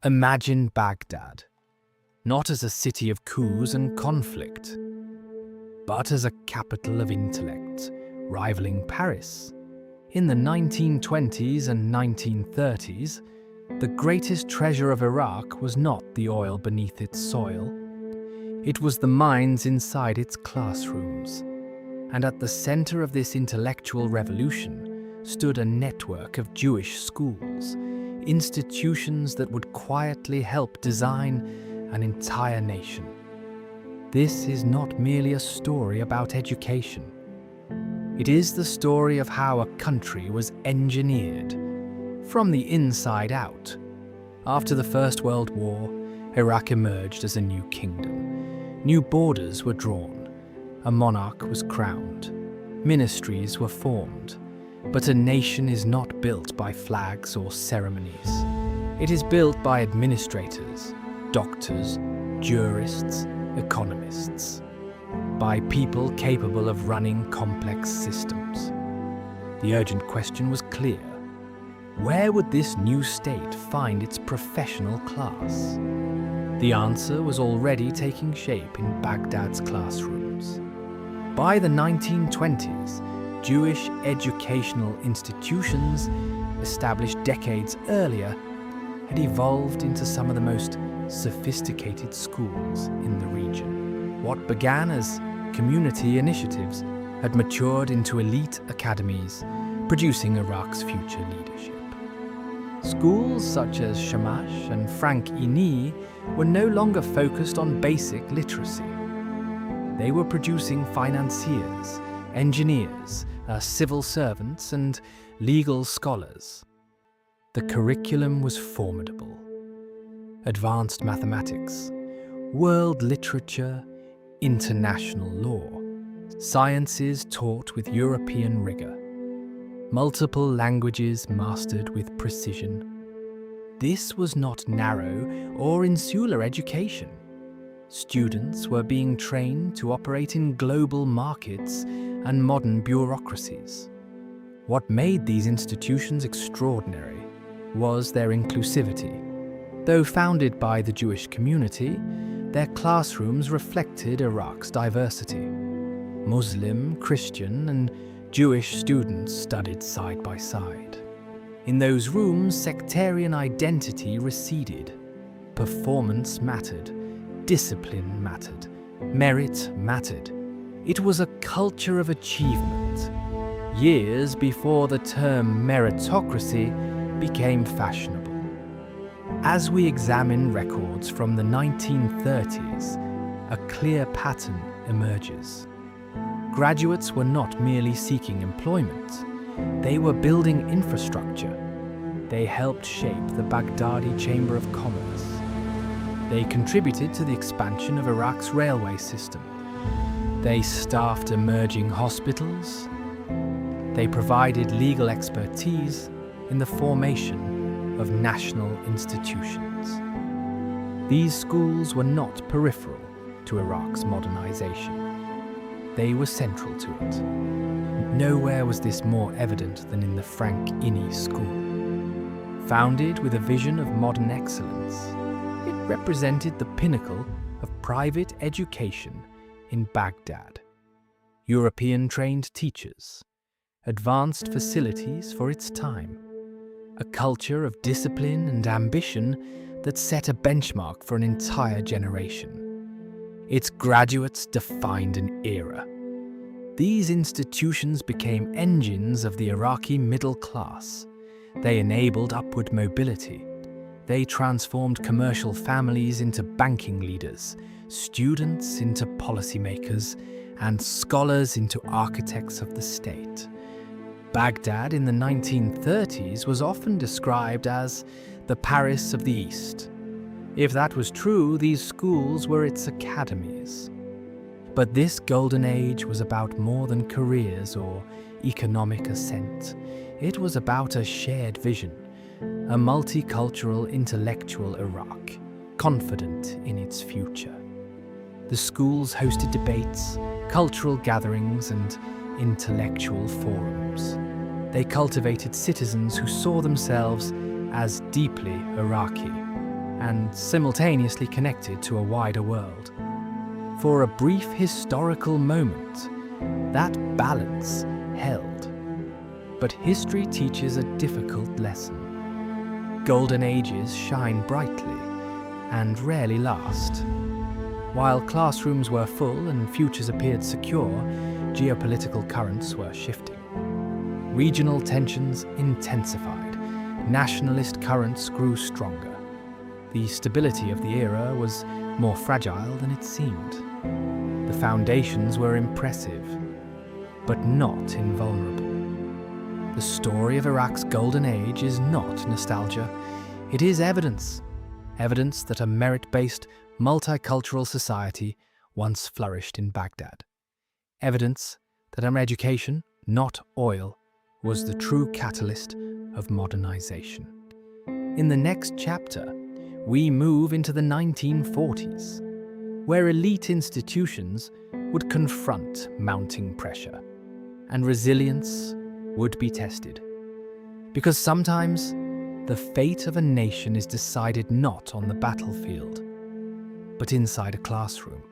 Imagine Baghdad, not as a city of coups and conflict, but as a capital of intellect, rivaling Paris. In the 1920s and 1930s, the greatest treasure of Iraq was not the oil beneath its soil. It was the minds inside its classrooms. And at the center of this intellectual revolution stood a network of Jewish schools, institutions that would quietly help design an entire nation. This is not merely a story about education. It is the story of how a country was engineered from the inside out. After the First World War, Iraq emerged as a new kingdom. New borders were drawn. A monarch was crowned. Ministries were formed. But a nation is not built by flags or ceremonies. It is built by administrators, doctors, jurists, economists, by people capable of running complex systems. The urgent question was clear. Where would this new state find its professional class? The answer was already taking shape in Baghdad's classrooms. By the 1920s, Jewish educational institutions, established decades earlier, had evolved into some of the most sophisticated schools in the region. What began as community initiatives had matured into elite academies, producing Iraq's future leadership. Schools such as Shamash and Frank Iny were no longer focused on basic literacy. They were producing financiers, engineers, civil servants, and legal scholars. The curriculum was formidable. Advanced mathematics, world literature, international law, sciences taught with European rigor, multiple languages mastered with precision. This was not narrow or insular education. Students were being trained to operate in global markets and modern bureaucracies. What made these institutions extraordinary was their inclusivity. Though founded by the Jewish community, their classrooms reflected Iraq's diversity. Muslim, Christian, and Jewish students studied side by side. In those rooms, sectarian identity receded. Performance mattered. Discipline mattered. Merit mattered. It was a culture of achievement, years before the term meritocracy became fashionable. As we examine records from the 1930s, a clear pattern emerges. Graduates were not merely seeking employment, they were building infrastructure. They helped shape the Baghdadi Chamber of Commerce. They contributed to the expansion of Iraq's railway system. They staffed emerging hospitals. They provided legal expertise in the formation of national institutions. These schools were not peripheral to Iraq's modernization. They were central to it. Nowhere was this more evident than in the Frank Iny School. Founded with a vision of modern excellence, it represented the pinnacle of private education in Baghdad. European-trained teachers, advanced facilities for its time, a culture of discipline and ambition that set a benchmark for an entire generation. Its graduates defined an era. These institutions became engines of the Iraqi middle class. They enabled upward mobility. They transformed commercial families into banking leaders, students into policymakers, and scholars into architects of the state. Baghdad in the 1930s was often described as the Paris of the East. If that was true, these schools were its academies. But this golden age was about more than careers or economic ascent. It was about a shared vision, a multicultural intellectual Iraq, confident in its future. The schools hosted debates, cultural gatherings, and intellectual forums. They cultivated citizens who saw themselves as deeply Iraqi and simultaneously connected to a wider world. For a brief historical moment, that balance held. But history teaches a difficult lesson. Golden ages shine brightly and rarely last. While classrooms were full and futures appeared secure, geopolitical currents were shifting. Regional tensions intensified. Nationalist currents grew stronger. The stability of the era was more fragile than it seemed. The foundations were impressive, but not invulnerable. The story of Iraq's golden age is not nostalgia. It is evidence. Evidence that a merit-based, multicultural society once flourished in Baghdad. Evidence that education, not oil, was the true catalyst of modernization. In the next chapter, we move into the 1940s, where elite institutions would confront mounting pressure, and resilience would be tested. Because sometimes, the fate of a nation is decided not on the battlefield, but inside a classroom.